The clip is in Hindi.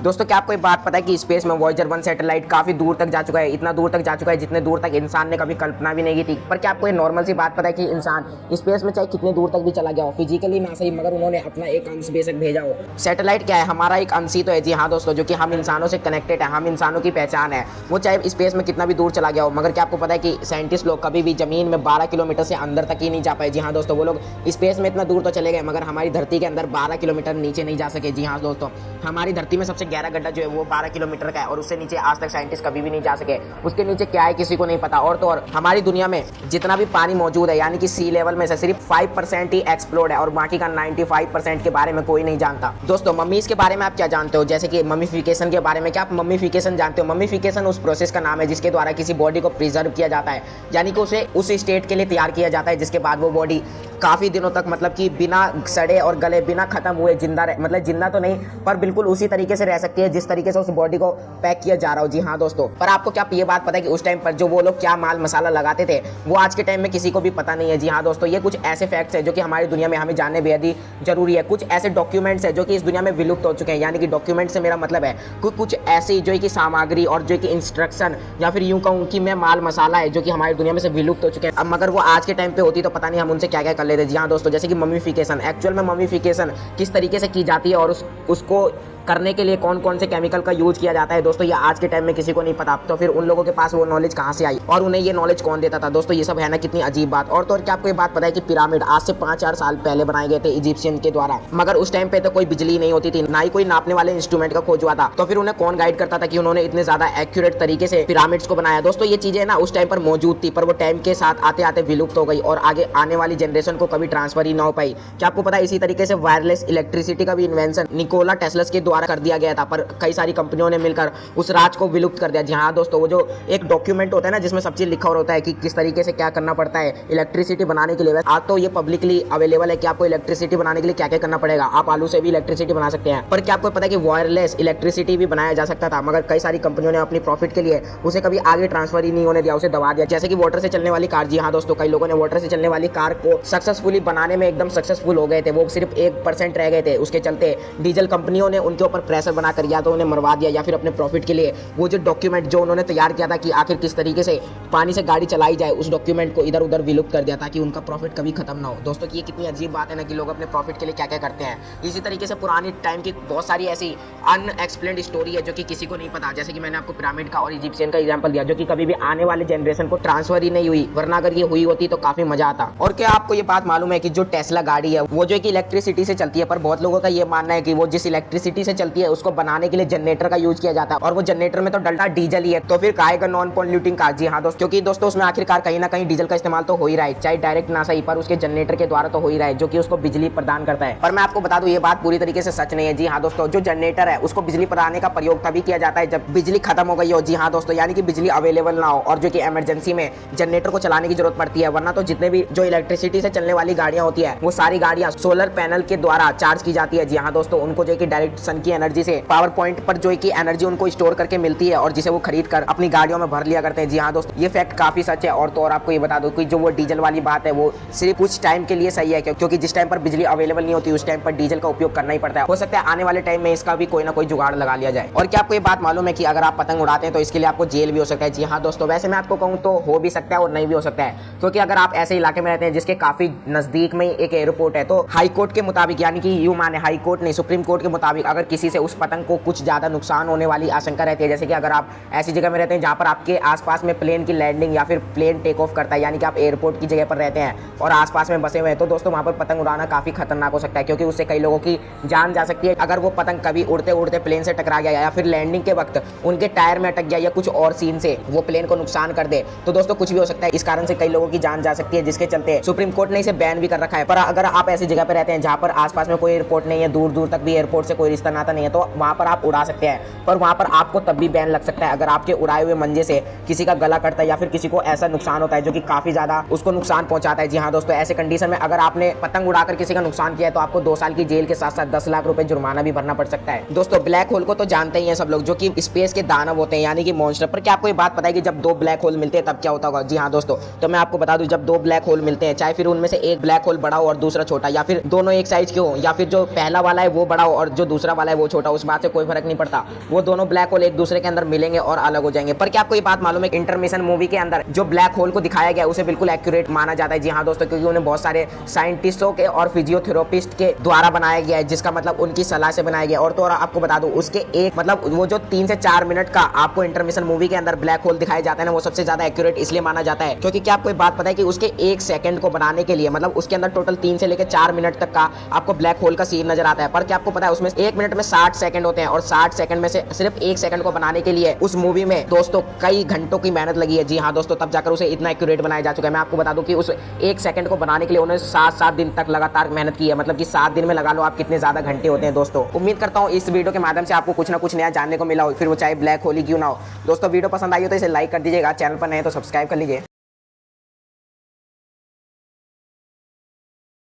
दोस्तों क्या आपको एक बात पता है कि स्पेस में वॉयेजर 1 सैटेलाइट काफी दूर तक जा चुका है, इतना दूर तक जा चुका है जितने दूर तक इंसान ने कभी कल्पना भी नहीं की थी। पर क्या आपको ये नॉर्मल सी बात पता है कि इंसान स्पेस में चाहे कितने दूर तक भी चला गया हो, फिजिकली ना सही मगर उन्होंने अपना एक अंश बेशक भेजा हो। सैटेलाइट क्या है, हमारा एक अंश ही तो है। जी हाँ दोस्तों, जो कि हम इंसानों से कनेक्टेड है, हम इंसानों की पहचान है। वो चाहे स्पेस में कितना भी दूर चला गया हो, मगर क्या आपको पता है कि साइंटिस्ट लोग कभी भी जमीन में 12 किलोमीटर से अंदर तक ही नहीं जा पाए। जी हाँ दोस्तों, वो लोग स्पेस में इतना दूर तो चले गए मगर हमारी धरती के अंदर 12 किलोमीटर नीचे नहीं जा सके। जी हाँ दोस्तों, हमारी धरती में सबसे गहरा गड्ढा जो है वो 12 किलोमीटर का है और उससे नीचे आज तक साइंटिस्ट कभी भी नहीं जा सके। उसके नीचे क्या है किसी को नहीं पता। और तो और हमारी दुनिया में जितना भी पानी मौजूद है यानी कि सी लेवल में से सिर्फ 5% ही एक्सप्लोर्ड है और बाकी का 95% के बारे में कोई नहीं जानता। दोस्तों मम्मीज के बारे में आप क्या जानते हो, जैसे कि मम्मीफिकेशन के बारे में क्या आप मम्मीफिकेशन जानते हो? मम्मीफिकेशन उस प्रोसेस का नाम है जिसके द्वारा किसी बॉडी को प्रिजर्व किया जाता है, यानी कि उसे उस स्टेट के लिए तैयार किया जाता है जिसके बाद वो बॉडी काफ़ी दिनों तक मतलब कि बिना सड़े और गले बिना खत्म हुए जिंदा रहे, मतलब जिंदा तो नहीं पर बिल्कुल उसी तरीके से रह सकती है जिस तरीके से उस बॉडी को पैक किया जा रहा हो। जी हाँ दोस्तों, पर आपको क्या ये बात पता है कि उस टाइम पर जो वो लोग क्या माल मसाला लगाते थे वो आज के टाइम में किसी को भी पता नहीं है। जी हाँ दोस्तों, ये कुछ ऐसे फैक्ट्स है जो कि हमारी दुनिया में हमें जानने बेहद ही जरूरी है। कुछ ऐसे डॉक्यूमेंट्स है जो कि इस दुनिया में विलुप्त हो चुके हैं, यानी कि डॉक्यूमेंट से मेरा मतलब है कुछ ऐसी जो कि सामग्री और जो कि इंस्ट्रक्शन या फिर यूं कहूँ कि मैं माल मसाला है जो कि हमारी दुनिया में से विलुप्त हो चुके हैं। अब मगर वो आज के टाइम पे होती तो पता नहीं हम उनसे क्या क्या कर लेते। जी हाँ दोस्तों, जैसे कि मम्मीफिकेशन, एक्चुअल में मम्मीफिकेशन किस तरीके से की जाती है और उसको करने के लिए कौन कौन से केमिकल का यूज किया जाता है दोस्तों, ये आज के टाइम में किसी को नहीं पता। तो फिर उन लोगों के पास वो नॉलेज कहाँ से आई और उन्हें ये नॉलेज कौन देता था? दोस्तों ये सब है ना कितनी अजीब बात। और तो और क्या आपको ये बात पता है कि पिरामिड आज से 5,000 साल पहले बनाए गए थे इजिप्शियन के द्वारा, मगर उस टाइम पे तो कोई बिजली नहीं होती थी, ना ही कोई नापने वाले इंस्ट्रूमेंट का खोज हुआ था। तो फिर उन्हें कौन गाइड करता था कि उन्होंने इतने ज्यादा एक्यूरेट तरीके से पिरामिड्स को बनाया? दोस्तों ये चीजें ना उस टाइम पर मौजूद थी पर वो टाइम के साथ आते आते विलुप्त हो गई और आगे आने वाली जनरेशन को कभी ट्रांसफर ही ना हो पाई। क्या आपको पता है इसी तरीके से वायरलेस इलेक्ट्रिसिटी का भी इन्वेंशन निकोला टेस्ला के द्वारा कर दिया गया था, पर कई सारी कंपनियों ने मिलकर उस राज को विलुप्त कर दिया। जी हाँ दोस्तों, वो जो एक डॉक्यूमेंट होता है ना जिसमें सब चीज लिखा होता है कि किस तरीके से क्या करना पड़ता है इलेक्ट्रिसिटी बनाने के लिए। आज तो ये पब्लिकली अवेलेबल है कि आपको इलेक्ट्रिसिटी बनाने के लिए क्या क्या करना पड़ेगा। आप आलू से भी इलेक्ट्रिसिटी बना सकते हैं। पर क्या आपको पता है कि वायरलेस इलेक्ट्रिसिटी भी बनाया जा सकता था, मगर कई सारी कंपनियों ने अपनी प्रॉफिट के लिए उसे कभी आगे ट्रांसफर ही नहीं होने दिया, उसे दबा दिया। जैसे कि वाटर से चलने वाली कार। जी हाँ दोस्तों, कई लोगों ने वाटर से चलने वाली कार को सक्सेसफुली बनाने में एकदम सक्सेसफुल हो गए थे, वो सिर्फ 1% रह गए थे। उसके चलते डीजल कंपनियों ने उनके ऊपर प्रेशर बनाकर या तो उन्हें मरवा दिया या फिर अपने प्रॉफिट के लिए वो जो डॉक्यूमेंट जो उन्होंने तैयार किया था कि आखिर किस तरीके से पानी से गाड़ी चलाई जाए, उस डॉक्यूमेंट को इधर उधर विलुप्त कर दिया ताकि उनका प्रॉफिट कभी खत्म ना हो। दोस्तों ये कितनी अजीब बात है ना कि लोग अपने प्रॉफिट के लिए क्या क्या करते हैं। इसी तरीके से पुरानी टाइम की बहुत सारी ऐसी अनएक्सप्लेन्ड स्टोरी है जो कि किसी को नहीं पता। जैसे कि मैंने आपको पिरामिड का और इजिप्शियन का एग्जांपल दिया जो कि कभी भी आने वाले जनरेशन को ट्रांसफर ही नहीं हुई, वरना अगर ये हुई होती तो काफी मजा आता। और क्या आपको ये बात मालूम है कि जो टेस्ला गाड़ी है वो जो कि इलेक्ट्रिसिटी से चलती है, पर बहुत लोगों का ये मानना है कि वो जिस इलेक्ट्रिसिटी से चलती है उसको बनाने के लिए जनरेटर का यूज किया जाता है और वो जनरेटर में तो डलता डीजल ही है, तो फिर काहे का नॉन पॉल्यूटिंग कार। जी हाँ दोस्तों, क्योंकि दोस्तों उसमें आखिरकार कहीं ना कहीं डीजल का इस्तेमाल तो हो ही रहा है, चाहे डायरेक्ट ना सही पर उसके जनरेटर के द्वारा तो हो ही रहा है जो कि उसको बिजली प्रदान करता है। पर मैं आपको बता दूं ये बात पूरी तरीके से सच नहीं है। जी हाँ दोस्तों, जो जनरेटर है उसको बिजली प्रदान का प्रयोग तभी किया जाता है जब बिजली खत्म हो गई हो। जी हाँ दोस्तों, यानी कि बिजली अवेलेबल ना हो और जो कि इमरजेंसी में जनरेटर को चलाने की जरूरत पड़ती है, वरना तो जितने भी जो इलेक्ट्रिसिटी से चलने वाली गाड़ियां होती है वो सारी गाड़ियां सोलर पैनल के द्वारा चार्ज की जाती है। जी हाँ दोस्तों, उनको जो कि डायरेक्ट सन की एनर्जी से पावर पॉइंट पर जो कि एनर्जी उनको स्टोर करके मिलती है और जिसे वो खरीद कर अपनी गाड़ियों में भर लिया करते हैं। जी हाँ दोस्तों, ये फैक्ट काफी सच है। और तो और आपको ये बता दो कि जो वो डीजल वाली बात है वो सिर्फ कुछ टाइम के लिए सही है, क्योंकि जिस टाइम पर बिजली अवेलेबल नहीं होती उस टाइम पर डीजल का उपयोग करना ही पड़ता है। हो सकता है आने वाले टाइम में इसका भी कोई ना कोई जुगाड़ लगा लिया जाए। और क्या आपको ये बात मालूम है कि अगर आप पतंग उड़ाते हैं तो इसके लिए आपको जेल भी हो सकता है? जी हाँ दोस्तों, वैसे मैं आपको कहूँ तो हो भी सकता है और नहीं भी हो सकता है, क्योंकि अगर आप ऐसे इलाके में रहते हैं जिसके काफी नजदीक में एक एयरपोर्ट है तो हाई कोर्ट के मुताबिक, यानी कि यूं माने हाई कोर्ट नहीं सुप्रीम कोर्ट के मुताबिक, अगर किसी से उस पतंग को कुछ ज्यादा नुकसान होने वाली आशंका रहती है, जैसे कि अगर आप ऐसी जगह में रहते हैं जहां पर आपके आसपास में प्लेन की लैंडिंग या फिर प्लेन टेक ऑफ करता है, यानी कि आप एयरपोर्ट की जगह पर रहते हैं और आसपास में बसे हुए हैं, तो दोस्तों वहां पर पतंग उड़ाना काफी खतरनाक हो सकता है, क्योंकि उससे कई लोगों की जान जा सकती है। अगर वो पतंग कभी उड़ते उड़ते प्लेन से टकरा गया या फिर लैंडिंग के वक्त उनके टायर में अटक गया या कुछ और सीन से वो प्लेन को नुकसान कर दे तो दोस्तों कुछ भी हो सकता है। इस कारण से कई लोगों की जान जा सकती है, जिसके चलते सुप्रीम कोर्ट ने इसे बैन भी कर रखा है। पर अगर आप ऐसी जगह पर रहते हैं जहां पर आसपास में कोई एयरपोर्ट नहीं है, दूर दूर तक भी एयरपोर्ट से कोई रिश्ता नाता नहीं है, तो वहां पर आप उड़ा सकते हैं, पर वहां पर आपको तब भी बैन लग सकता है अगर आपके उड़ाए हुए मंजे से किसी का गला कटता है या फिर किसी को ऐसा नुकसान होता है जो कि काफी ज्यादा उसको नुकसान पहुंचाता है। जी हाँ दोस्तों, ऐसे कंडीशन में अगर आपने पतंग उड़ाकर किसी का नुकसान किया है तो आपको 2 साल की जेल के साथ साथ 10 लाख रुपए जुर्माना भी भरना पड़ सकता है। दोस्तों ब्लैक होल को तो जानते ही हैं सब लोग, जो कि स्पेस के दानव होते हैं, यानी कि मॉन्स्टर। पर क्या आपको ये बात पता है कि जब 2 ब्लैक होल मिलते हैं तब क्या होता होगा? जी हाँ दोस्तों, तो मैं आपको बता दूं, जब 2 ब्लैक होल मिलते हैं, चाहे फिर उनमें से एक ब्लैक होल बड़ा हो और दूसरा छोटा, या फिर दोनों एक साइज के हो, या फिर जो पहला वाला है वो बड़ा हो और जो दूसरा वाला है वो छोटा, उस बात से कोई फर्क नहीं पड़ता। वो दोनों ब्लैक होल एक दूसरे के अंदर मिलेंगे और अलग हो जाएंगे। पर क्या आपको ये बात मालूम है इंटरमिशन मूवी के अंदर जो ब्लैक होल को दिखाया गया उसे बिल्कुल एक्यूरेट माना जाता है। जी हाँ दोस्तों, क्योंकि उन्हें बहुत सारे साइंटिस्टों के और फिजियोथेरेपिस्ट के द्वारा बनाया गया है, जिसका मतलब उनकी सलाह से बनाया गया। और तो और आपको बता दूं उसके एक मतलब वो जो 3 से 4 मिनट का आपको इंटरमिशन मूवी के अंदर ब्लैक होल दिखाया जाता है ना, वो सबसे ज्यादा एक्यूरेट इसलिए माना जाता है क्योंकि क्या आपको एक बात पता है कि उसके 1 सेकंड को बनाने के लिए मतलब उसके अंदर टोटल 3 से लेकर 4 मिनट तक का आपको ब्लैक होल का सीन नजर आता है। पर क्या आपको पता है उसमें 1 मिनट में 60 सेकंड होते हैं और 60 सेकंड में से सिर्फ 1 सेकंड को बनाने के लिए उस मूवी में दोस्तों कई घंटों की मेहनत लगी है। जी हाँ दोस्तों, तब जाकर उसे इतना एक्यूरेट बनाया जा चुका है। मैं आपको बता दूं कि उस 1 सेकंड को बनाने के लिए उन्होंने 7 दिन तक लगातार मेहनत की है। मतलब कि 7 दिन में लगा लो आप कितने ज्यादा घंटे होते हैं दोस्तों। उम्मीद करता हूँ इस वीडियो के माध्यम से आपको कुछ ना कुछ नया जानने को मिला हो, फिर वो चाहे ब्लैक होल ही क्यों ना हो। दोस्तों वीडियो पसंद आई हो तो इसे लाइक कर दीजिएगा, चैनल पर नए तो सब्सक्राइब कर लीजिए।